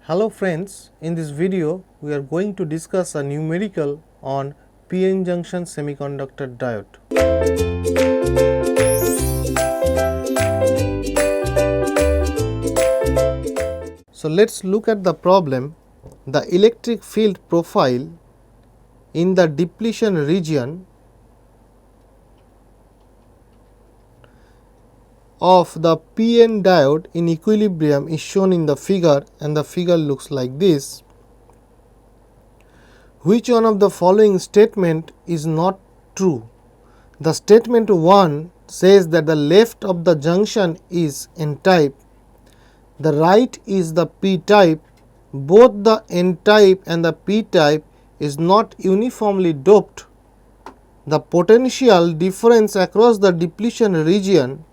Hello friends, in this video we are going to discuss a numerical on P-N Junction Semiconductor Diode. So let's look at the problem. The electric field profile in the depletion region of the P-N diode in equilibrium is shown in the figure, and the figure looks like this. Which one of the following statement is not true? The statement 1 says that the left of the junction is N type, the right is the P type. Both the N type and the P type is not uniformly doped. The potential difference across the depletion region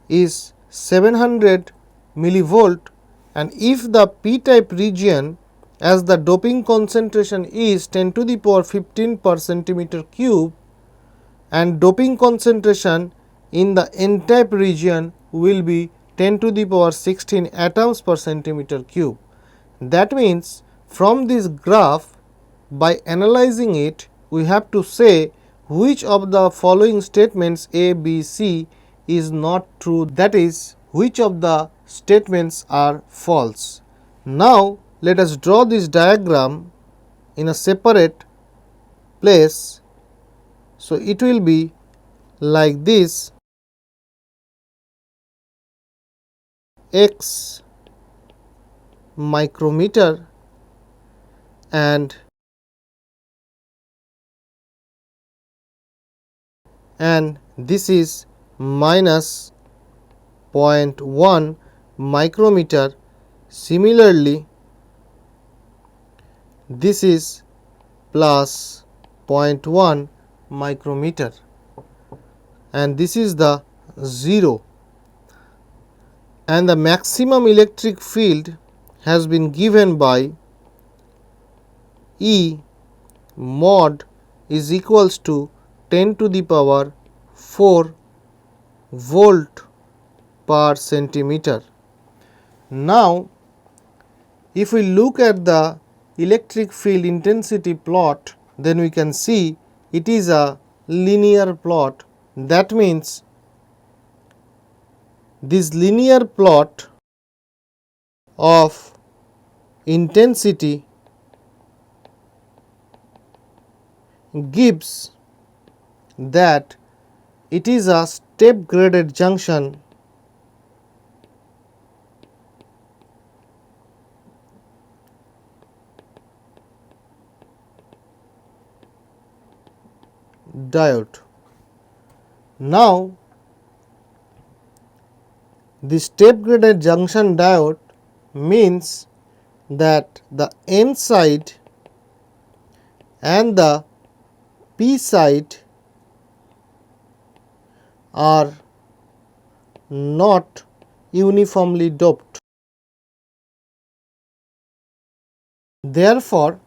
is 700 millivolt, and if the P type region, as the doping concentration is 10 to the power 15 per centimeter cube, and doping concentration in the N type region will be 10 to the power 16 atoms per centimeter cube. That means from this graph, by analyzing it, we have to say which of the following statements A, B, C is not true, that is, which of the statements are false. Now let us draw this diagram in a separate place. So it will be like this: X micrometer and this is minus 0.1 micrometer. Similarly, this is plus 0.1 micrometer, and this is the 0, and the maximum electric field has been given by E mod is equals to 10 to the power 4 volt per centimeter. Now if we look at the electric field intensity plot, then we can see it is a linear plot. That means this linear plot of intensity gives that it is a step graded junction diode. Now the step graded junction diode means that the N side and the P side are not uniformly doped. Therefore,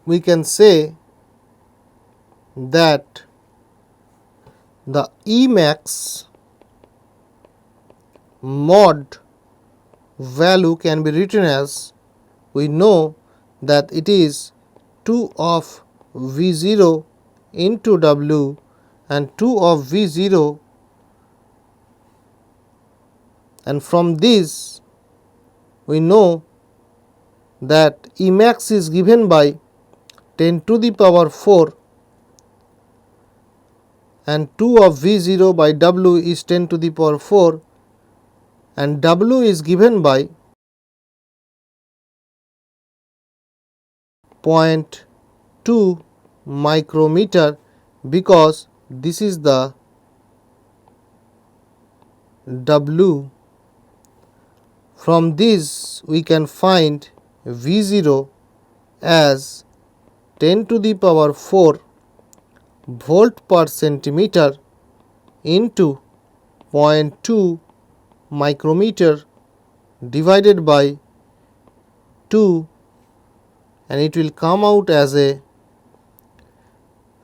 we can say that the Emax mod value can be written as, we know that it is 2 of V0 into W and 2 of V0, and from this we know that Emax is given by 10 to the power 4 and 2 of V0 by W is 10 to the power 4, and W is given by 0.2 micrometer, because this is the W. From this we can find V0 as 10 to the power 4 volt per centimeter into 0.2 micrometer divided by 2, and it will come out as a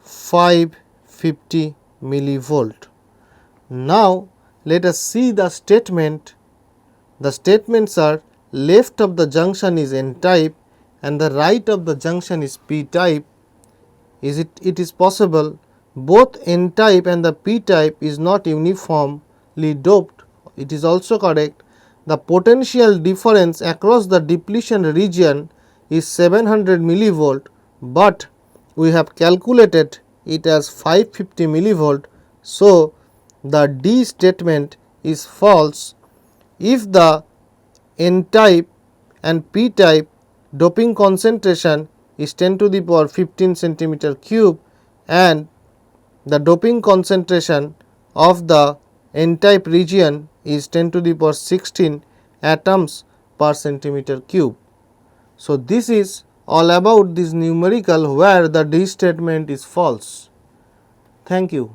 550 millivolt. Now let us see the statement. The statements are left of the junction is N type and the right of the junction is P type, it is possible both N type and the P type is not uniformly doped. It is also correct the potential difference across the depletion region is 700 millivolt, but we have calculated it as 550 millivolt. So, the D statement is false if the N type and P type doping concentration is 10 to the power 15 centimeter cube and the doping concentration of the N type region is 10 to the power 16 atoms per centimeter cube. So, this is all about this numerical where the D statement is false. Thank you.